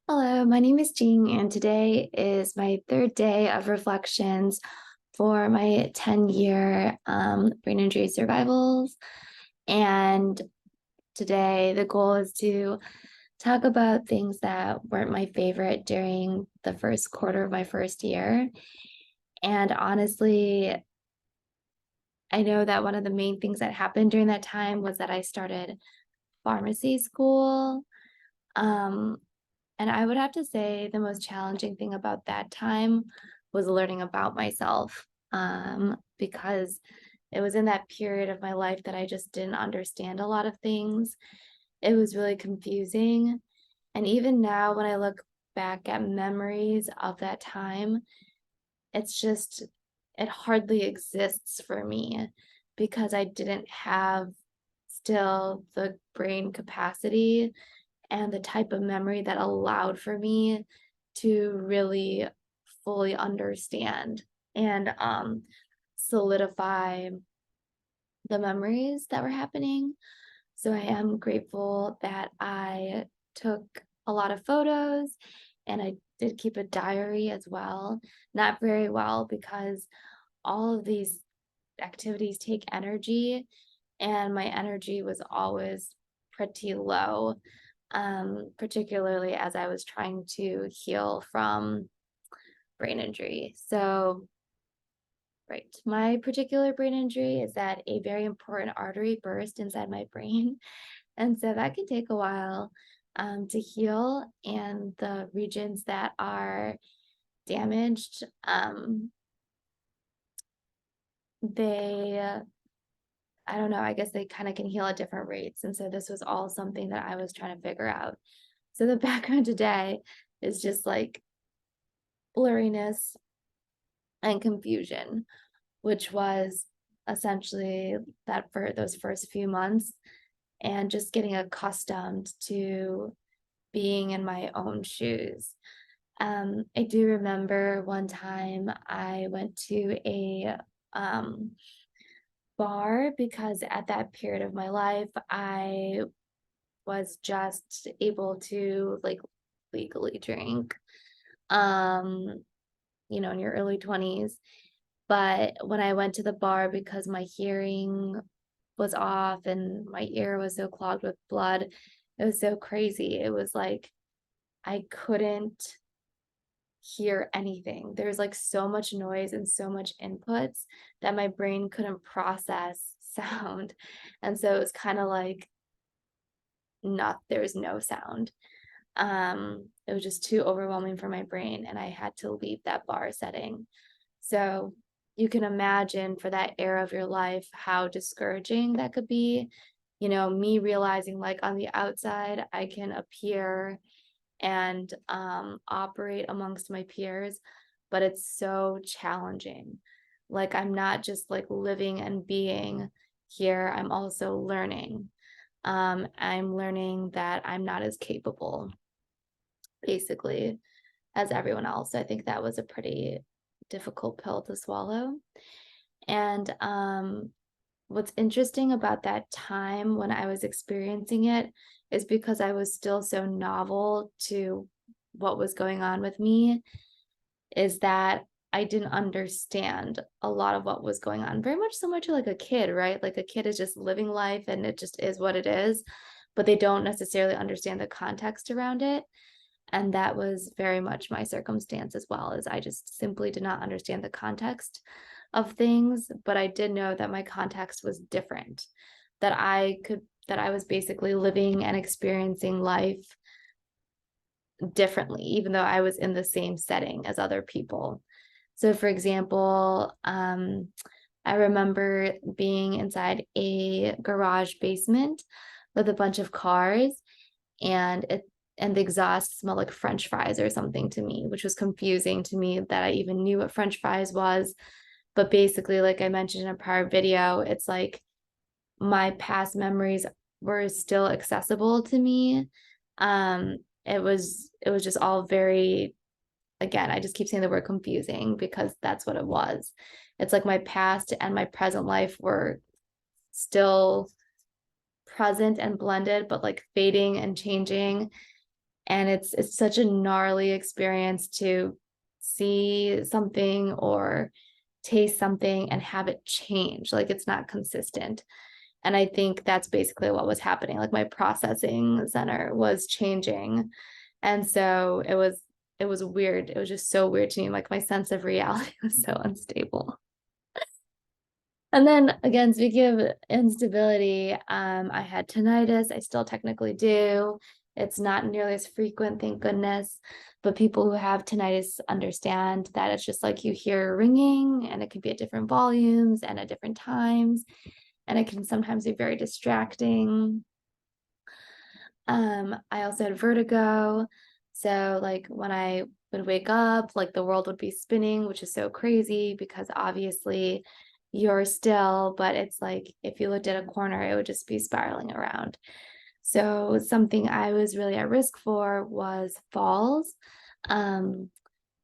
Hello, my name is Jean, and today is my third day of reflections for my 10-year brain injury survivals. And today, the goal is to talk about things that weren't my favorite during the first quarter of my first year. And honestly, I know that one of the main things that happened during that time was that I started pharmacy school. Um, And I would have to say the most challenging thing about that time was learning about myself, because it was in that period of my life that I just didn't understand a lot of things. It was really confusing. And even now, when I look back at memories of that time, it's just, it hardly exists for me because I didn't have still the brain capacity and the type of memory that allowed for me to really fully understand and solidify the memories that were happening. So I am grateful that I took a lot of photos and I did keep a diary as well. Not very well because all of these activities take energy, and my energy was always pretty low, particularly as I was trying to heal from brain injury. So, right, my particular brain injury is that a very important artery burst inside my brain. And so that can take a while to heal. And the regions that are damaged, they I don't know, I guess they kind of can heal at different rates. And so this was all something that I was trying to figure out. So the background today is just like blurriness and confusion, which was essentially that for those first few months and just getting accustomed to being in my own shoes. I do remember one time I went to a um, bar because at that period of my life, I was just able to like legally drink, um, in your early 20s. But when I went to the bar because my hearing was off and my ear was so clogged with blood, it was so crazy. It was like I couldn't hear anything. There's like so much noise and so much inputs that my brain couldn't process sound. And so it was kind of like not there was no sound. It was just too overwhelming for my brain, and I had to leave that bar setting. So you can imagine for that era of your life how discouraging that could be. Me realizing like on the outside, I can appear and operate amongst my peers, but it's so challenging. Like I'm not just like living and being here, I'm also learning. I'm learning that I'm not as capable, basically, as everyone else. I think that was a pretty difficult pill to swallow. And what's interesting about that time when I was experiencing it is because I was still so novel to what was going on with me, is that I didn't understand a lot of what was going on. Very much so much like a kid, right? Like a kid is just living life and it just is what it is, but they don't necessarily understand the context around it. And that was very much my circumstance as well, as I just simply did not understand the context of things, but I did know that my context was different, that I was basically living and experiencing life differently, even though I was in the same setting as other people. So, for example, I remember being inside a garage basement with a bunch of cars, and the exhaust smelled like French fries or something to me, which was confusing to me that I even knew what French fries was. But basically, like I mentioned in a prior video, it's like my past memories were still accessible to me. It was just all very, again, I just keep saying the word confusing because that's what it was. It's like my past and my present life were still present and blended, but like fading and changing. And it's such a gnarly experience to see something or taste something and have it change. Like it's not consistent. And I think that's basically what was happening. Like my processing center was changing. And so it was weird. It was just so weird to me. Like my sense of reality was so unstable. And then again, speaking of instability, I had tinnitus. I still technically do. It's not nearly as frequent, thank goodness. But people who have tinnitus understand that it's just like you hear ringing and it can be at different volumes and at different times. And it can sometimes be very distracting. I also had vertigo. So like when I would wake up, like the world would be spinning, which is so crazy because obviously you're still, but it's like if you looked at a corner, it would just be spiraling around. So something I was really at risk for was falls. Um,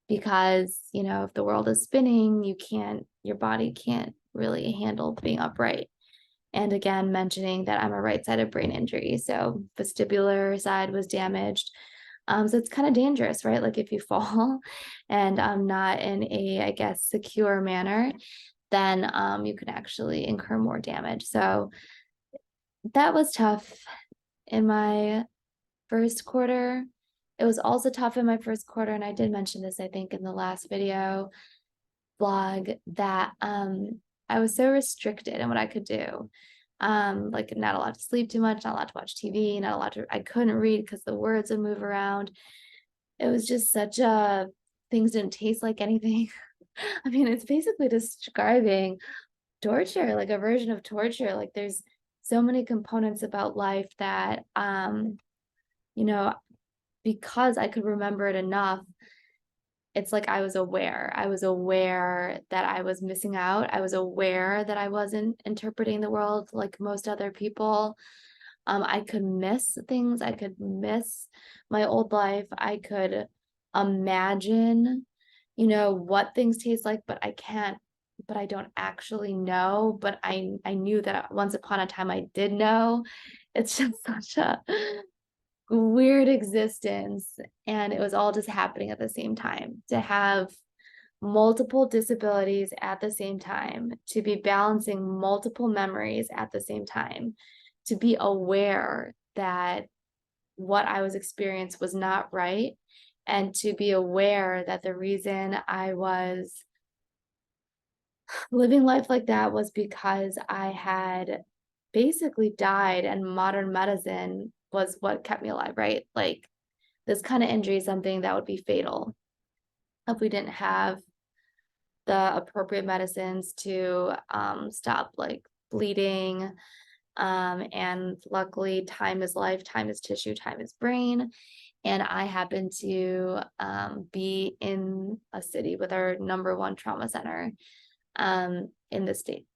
because, you know, if the world is spinning, your body can't really handle being upright. And again, mentioning that I'm a right-sided brain injury, so vestibular side was damaged. So it's kind of dangerous, right? Like if you fall and not in a, I guess, secure manner, then you can actually incur more damage. So that was tough in my first quarter. It was also tough in my first quarter, and I did mention this, I think, in the last video blog that I was so restricted in what I could do. Like not allowed to sleep too much, not allowed to watch TV, not allowed to, I couldn't read because the words would move around. It was just such a, things didn't taste like anything. I mean, it's basically describing torture, like a version of torture. Like there's so many components about life that, you know, because I could remember it enough, it's like I was aware. I was aware that I was missing out. I was aware that I wasn't interpreting the world like most other people. I could miss things. I could miss my old life. I could imagine, you know, what things taste like, but I can't, but I don't actually know. But I knew that once upon a time I did know. It's just such a weird existence, and it was all just happening at the same time. To have multiple disabilities at the same time, to be balancing multiple memories at the same time, to be aware that what I was experiencing was not right, and to be aware that the reason I was living life like that was because I had basically died, and modern medicine was what kept me alive, right? Like this kind of injury is something that would be fatal if we didn't have the appropriate medicines to stop like bleeding. And luckily, time is life, time is tissue, time is brain. And I happen to be in a city with our #1 trauma center in the state,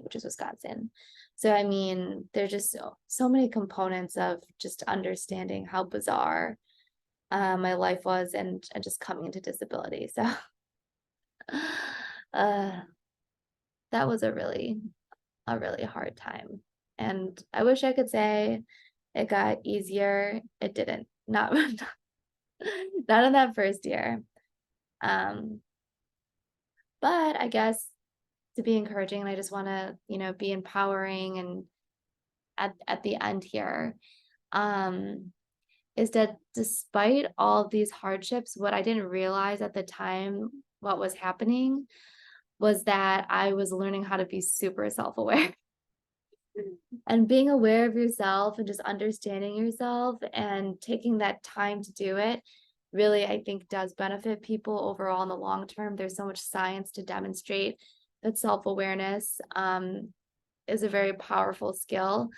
which is Wisconsin. So I mean, there's just so many components of just understanding how bizarre my life was, and just coming into disability. So uh, that was a really hard time. And I wish I could say it got easier. It didn't. Not not in that first year. Um, but I guess to be encouraging, and I just want to, you know, be empowering and at the end here, um, is that despite all of these hardships, what I didn't realize at the time what was happening was that I was learning how to be super self-aware. And being aware of yourself and just understanding yourself and taking that time to do it really, I think, does benefit people overall in the long term. There's so much science to demonstrate that self-awareness is a very powerful skill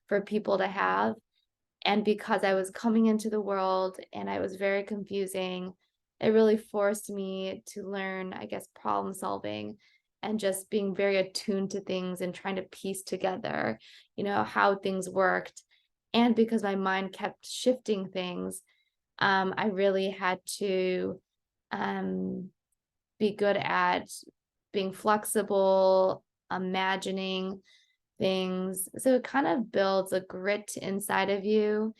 for people to have. And because I was coming into the world and I was very confusing, it really forced me to learn, I guess, problem solving and just being very attuned to things and trying to piece together, you know, how things worked. And because my mind kept shifting things, I really had to um, be good at being flexible, imagining things. So it kind of builds a grit inside of you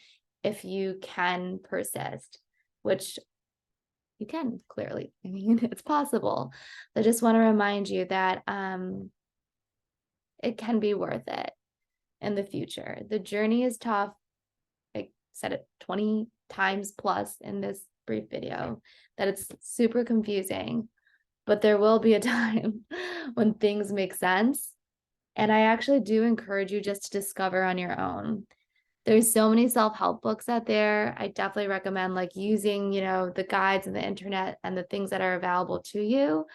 if you can persist, which you can clearly. I mean, it's possible. I just want to remind you that it can be worth it in the future. The journey is tough. I said it 20 times plus in this brief video that it's super confusing, but there will be a time when things make sense. And I actually do encourage you just to discover on your own. There's so many self-help books out there. I definitely recommend like using, the guides and the internet and the things that are available to you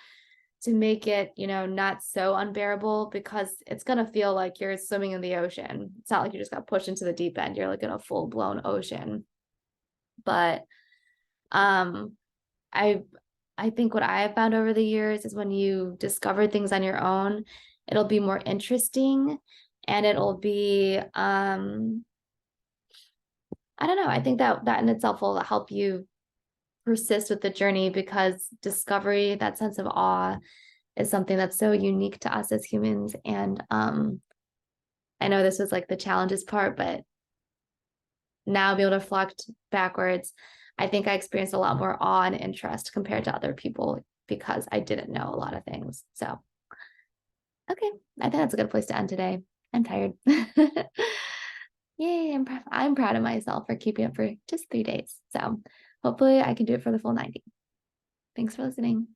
to make it, not so unbearable, because it's going to feel like you're swimming in the ocean. It's not like you just got pushed into the deep end. You're like in a full-blown ocean. But um I I think what I have found over the years is when you discover things on your own, it'll be more interesting, and it'll be I don't know. I think that in itself will help you persist with the journey, because discovery, that sense of awe, is something that's so unique to us as humans. And I know this was like the challenges part, but now be able to reflect backwards, I think I experienced a lot more awe and interest compared to other people because I didn't know a lot of things. So, okay, I think that's a good place to end today. I'm tired. Yay, I'm proud of myself for keeping it for just 3 days. So hopefully I can do it for the full 90. Thanks for listening.